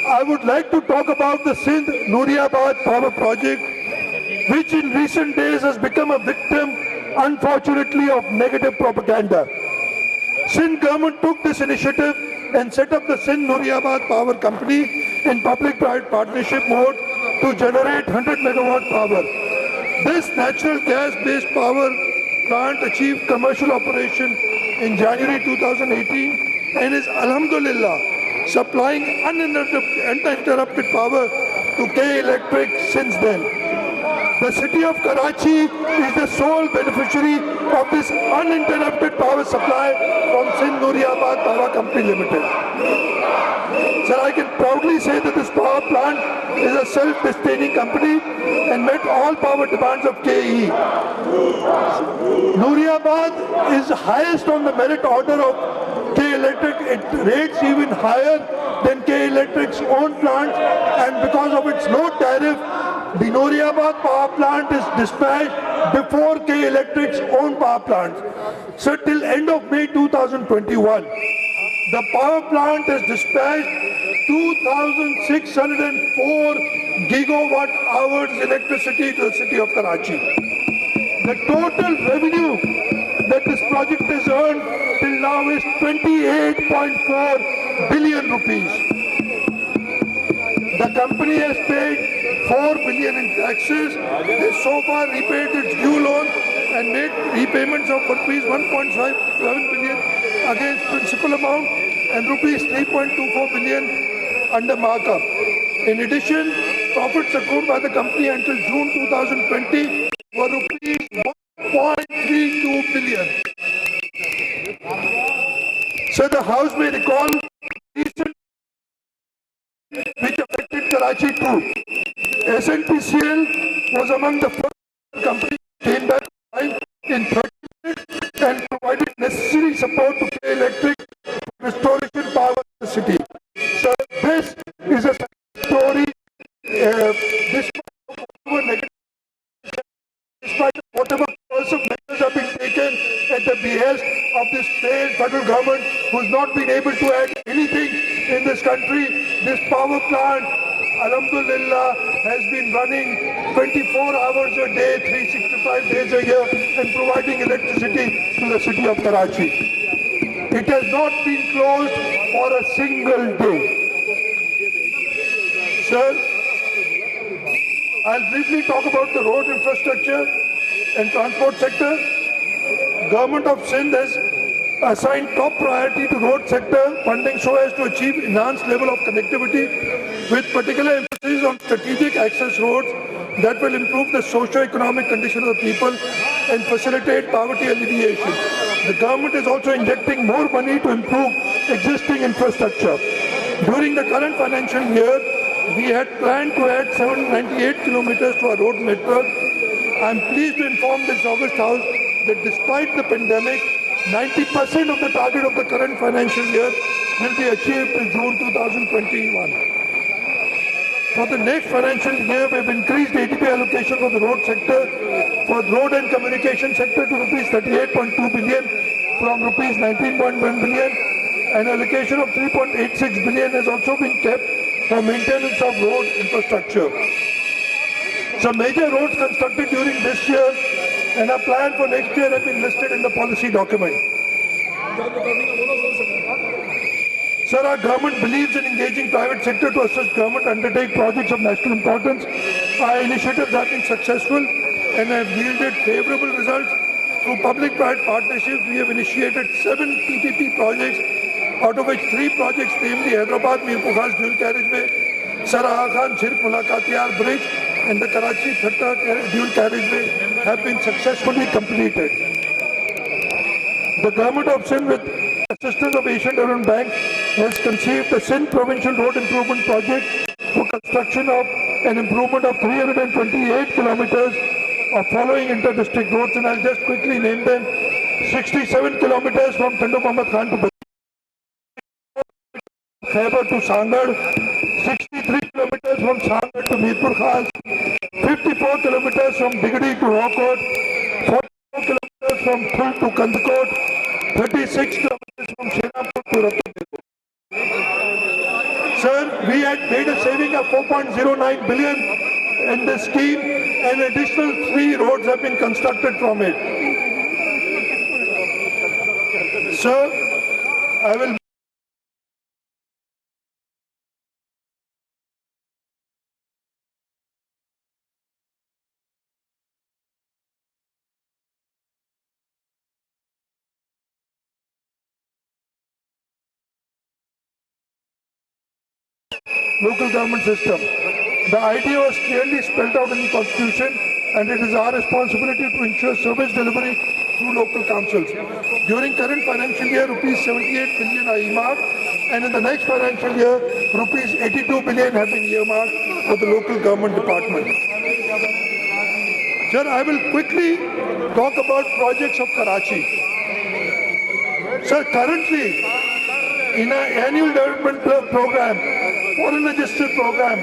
[SPEAKER 2] I would like to talk about the Sindh Nooriabad power project, which in recent days has become a victim, unfortunately, of negative propaganda. Sindh government took this initiative and set up the Sindh Nooriabad Power Company in public-private partnership mode to generate 100 megawatt power. This natural gas-based power plant achieved commercial operation in January 2018 and is, alhamdulillah, supplying uninterrupted power to K Electric since then. The city of Karachi is the sole beneficiary of this uninterrupted power supply from Sindh Nooriabad Power Company Limited. Sir, I can proudly say that this power plant is a self-sustaining company and met all power demands of KE. Nooriabad is highest on the merit order of K Electric. It rates even higher than K Electric's own plant, and because of its low tariff, the Nooriabad power plant is dispatched before K Electric's own power plant. So till end of May 2021, the power plant has dispatched 2,604 gigawatt hours electricity to the city of Karachi. The total revenue that this project has earned till now is 28.4 billion rupees. The company has paid 4 billion in taxes, has so far repaid its due loan and made repayments of rupees 1.57 billion against principal amount and rupees 3.24 billion under markup. In addition, profits accrued by the company until June 2020 were rupees 1.32 billion. So the House may recall recent which affected Karachi too. SNPCL was among the first companies came back in 30 minutes and provided necessary support to K Electric restoration power in the city. So this is a story. Despite whatever coercive measures have been taken at the behest of this failed federal government, who's not been able to add anything in this country, this power plant, alhamdulillah, has been running 24 hours a day, 365 days a year, and providing electricity to the city of Karachi. It has not been closed for a single day. Sir, I'll briefly talk about the road infrastructure and transport sector. Government of Sindh has assigned top priority to road sector funding so as to achieve enhanced level of connectivity, with particular emphasis on strategic access roads that will improve the socio-economic condition of the people and facilitate poverty alleviation. The government is also injecting more money to improve existing infrastructure. During the current financial year, we had planned to add 798 kilometers to our road network. I am pleased to inform this August House that despite the pandemic, 90% of the target of the current financial year will be achieved in June 2021. For the next financial year, we have increased ATP allocation for the road sector, for the road and communication sector to rupees 38.2 billion from rupees 19.1 billion. An allocation of 3.86 billion has also been kept for maintenance of road infrastructure. Some major roads constructed during this year and a plan for next year have been listed in the policy document. Sir, our government believes in engaging private sector to assist government undertake projects of national importance. Our initiatives have been successful and have yielded favorable results. Through public-private partnerships, we have initiated 7 PPP projects, out of which 3 projects, namely Hyderabad Mirpur Khas dual carriageway, Saraha Khan Shirk Mulakatiyar Bridge, and the Karachi Thatta dual carriageway, have been successfully completed. The government of Sindh, with assistance of Asian Development Bank, has conceived the Sindh Provincial Road Improvement Project for construction of an improvement of 328 kilometers of following inter-district roads, and I'll just quickly name them. 67 kilometers from Tando Muhammad Khan to Khyber to Sangad, 63 kilometers from Sangad to Mirpur Khas, 54 kilometers from Digdi to Rockot, 44 kilometers from Phul to Kandkot, 36 kilometers from Shenapur to Ratnagiri. Sir, we had made a saving of 4.09 billion in this scheme, and additional 3 roads have been constructed from it. Sir, I will local government system. The idea was clearly spelled out in the Constitution, and it is our responsibility to ensure service delivery through local councils. During current financial year, rupees 78 billion are earmarked, and in the next financial year, rupees 82 billion have been earmarked for the local government department. Sir, I will quickly talk about projects of Karachi. Sir, currently, in our annual development program, foreign registered program,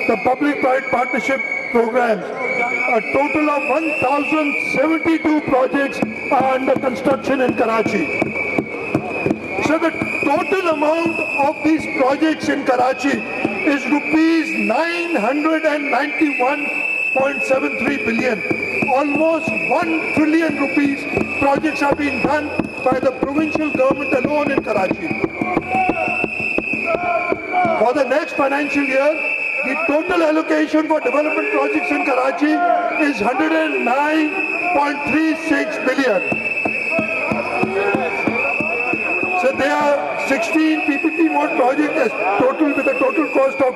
[SPEAKER 2] the public-private partnership programs, a total of 1,072 projects are under construction in Karachi. So the total amount of these projects in Karachi is rupees 991.73 billion. Almost 1 trillion rupees projects are being done by the provincial government alone in Karachi. For the next financial year, the total allocation for development projects in Karachi is 109.36 billion. So there are 16 PPP mode projects total with a total cost of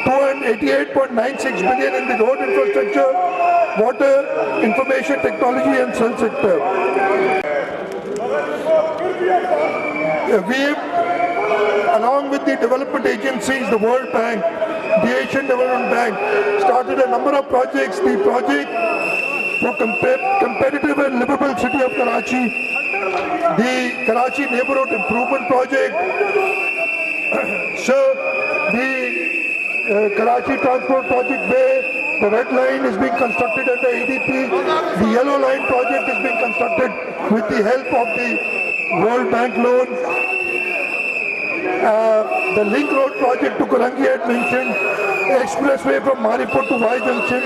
[SPEAKER 2] 288.96 billion in the road infrastructure, water, information technology and cell sector. We have, along with the development agencies, the World Bank, the Asian Development Bank, started a number of projects. The project for competitive and livable city of Karachi, the Karachi Neighborhood Improvement Project, so the Karachi Transport Project Bay, the Red Line is being constructed under ADP, the Yellow Line project is being constructed with the help of the World Bank loan. The Link Road project to Kurangi had mentioned, expressway from Maripur to Y Junction,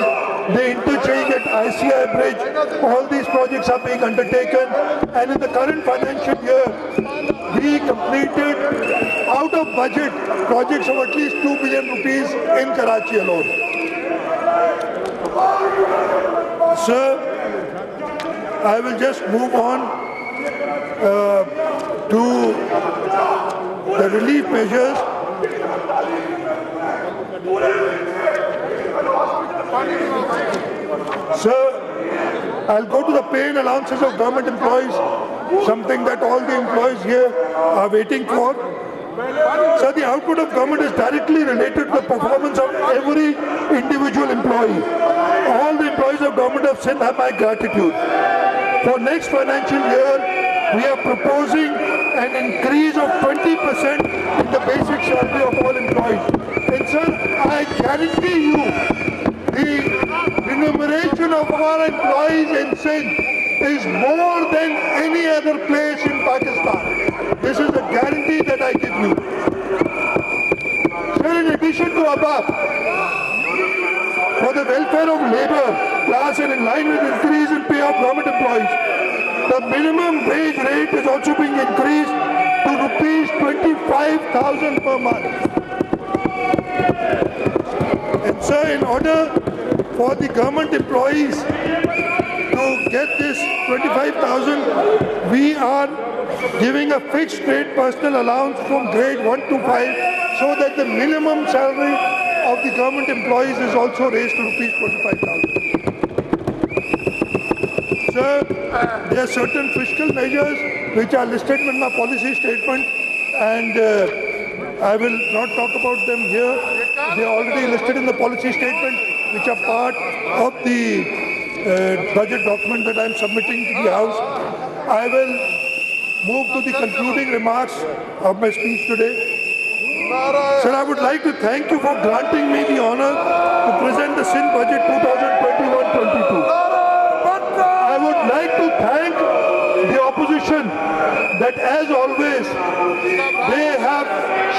[SPEAKER 2] the interchange at ICI Bridge, all these projects are being undertaken, and in the current financial year, we completed out of budget projects of at least 2 billion rupees in Karachi alone. Sir, I will just move on to the relief measures. Sir, I'll go to the pay and allowances of government employees, something that all the employees here are waiting for. Sir, the output of government is directly related to the performance of every individual employee. All the employees of government of Sindh have my gratitude. For next financial year, we are proposing an increase of 20% in the basic salary of all employees. And sir, I guarantee you, the remuneration of our employees in Sindh is more than any other place in Pakistan. This is a guarantee that I give you. Sir, in addition to above, for the welfare of labor class and in line with increase in pay of government employees, the minimum wage rate is also being increased to rupees 25 25,000 per month. And sir, in order for the government employees to get this 25,000, we are giving a fixed rate personal allowance from grade 1 to 5 so that the minimum salary of the government employees is also raised to rupees 25,000. Sir, there are certain fiscal measures which are listed in my policy statement, and I will not talk about them here. They are already listed in the policy statement, which are part of the budget document that I am submitting to the House. I will move to the concluding remarks of my speech today. Sir, I would like to thank you for granting me the honor to present the Sindh budget 2021-22. I would like to thank the opposition that, as always, they have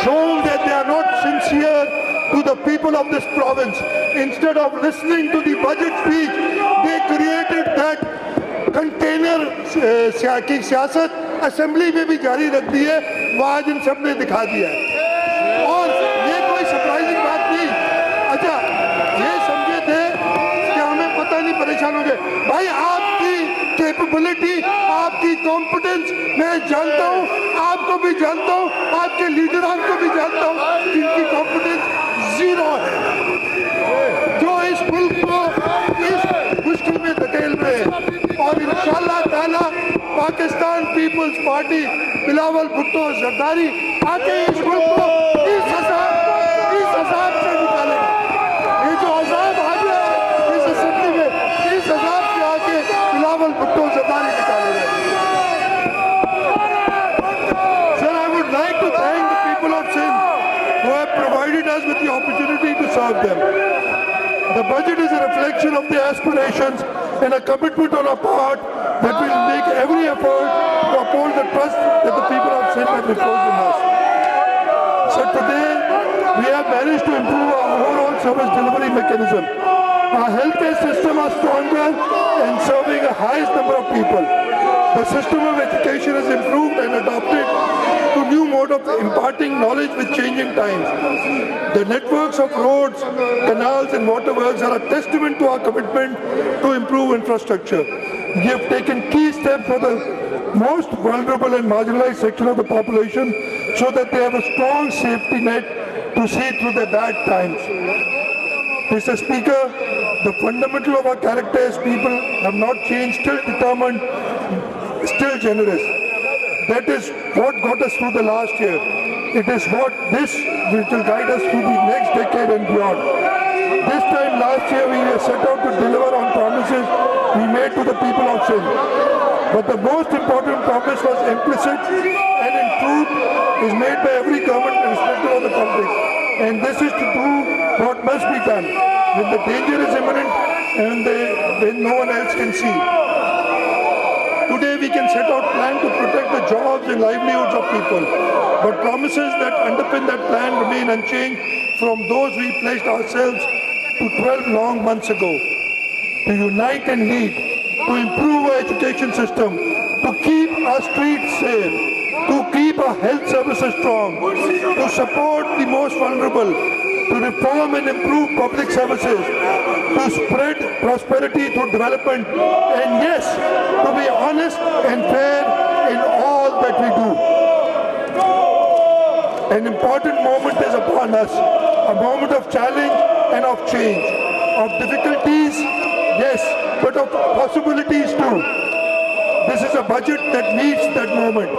[SPEAKER 2] shown that they are not sincere to the people of this province. Instead of listening to the budget speech, they created that container की सियासत assembly में भी जारी रख दी है, वो आज इन सब ने दिखा दिया है। और ये कोई सरप्राइजिंग बात नहीं। अच्छा, ये समझे थे कि हमें पता नहीं, परेशान हो गए। भाई, आपकी कैपेबिलिटी, आपकी कॉम्पिटेंस मैं जानता हूँ, आपको भी जानता हूँ, आपके लीडरान को भी जानता हूँ, जिनकी कॉम्पिटेंस जीरो है, जो इस मुल्क को इस मुश्किल में धकेल रहे हैं। और इंशाअल्लाह ताला पाकिस्तान पीपल्स पार्टी बिलावल भुट्टो जरदारी आके इस मुल्क को इस अजाब से निकालेगा। ये जो अजाब आ गया इस असेंबली में, इस अजाब से आके बिलावल भुट्टो जरदारी निकालेगा। Sir, I would like to thank the people of Sindh who have provided us with the opportunity to serve them. The budget is a reflection of the aspirations and a commitment on our part that we will make every effort to uphold the trust that the people of Sindh have reposed in us. So today, we have managed to improve our overall service delivery mechanism. Our healthcare system is stronger and serving a highest number of people. The system of education has improved and adopted to new mode of imparting knowledge with changing times. The networks of roads, canals and waterworks are a testament to our commitment to improve infrastructure. We have taken key steps for the most vulnerable and marginalized section of the population so that they have a strong safety net to see through the bad times. Mr. Speaker, the fundamental of our character as people have not changed, still determined, still generous. That is what got us through the last year. It is what this which will guide us through the next decade and beyond. This time last year we were set out to deliver on promises we made to the people of Sindh. But the most important promise was implicit and in truth is made by every government irrespective of the politics. And this is to do what must be done when the danger is imminent and when no one else can see. Today we can set out plan to protect the jobs and livelihoods of people, but promises that underpin that plan remain unchanged from those we pledged ourselves to 12 long months ago. To unite and lead, to improve our education system, to keep our streets safe, to keep our health services strong, to support the most vulnerable, to reform and improve public services, to spread prosperity through development, and yes, to be honest and fair in all that we do. An important moment is upon us, a moment of challenge and of change, of difficulties, yes, but of possibilities too. This is a budget that meets that moment.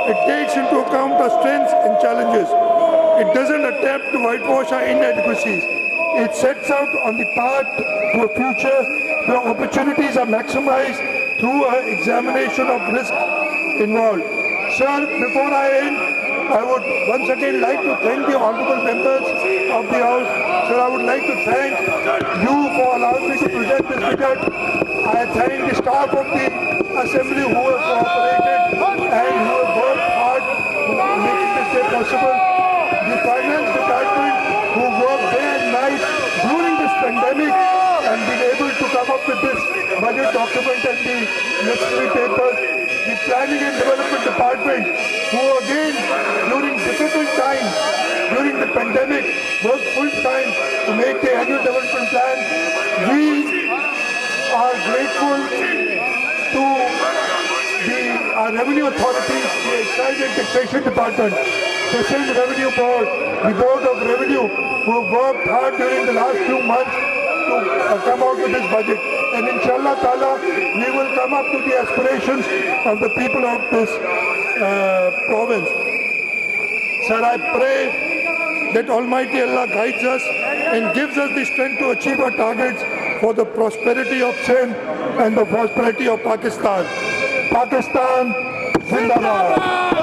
[SPEAKER 2] It takes into account our strengths and challenges. It doesn't attempt to whitewash our inadequacies. It sets out on the path to a future where opportunities are maximized through an examination of risk involved. Sir, before I end, I would once again like to thank the honorable members of the House. Sir, I would like to thank you for allowing me to present this budget. I thank the staff of the Assembly who have cooperated and who have worked hard to make this day possible. The Finance Department who worked day and night during this pandemic and been able to come up with this budget document and the necessary papers. The Planning and Development Department who again during difficult pandemic, worked full time to make the annual development plan. We are grateful to our revenue authorities, the Excise and Taxation Department, the Sindh Revenue Board, the Board of Revenue, who have worked hard during the last few months to come out with this budget. And inshallah ta'ala, we will come up to the aspirations of the people of this province. Sir, I pray that Almighty Allah guides us and gives us the strength to achieve our targets for the prosperity of Sindh and the prosperity of Pakistan. Pakistan, Zindabad.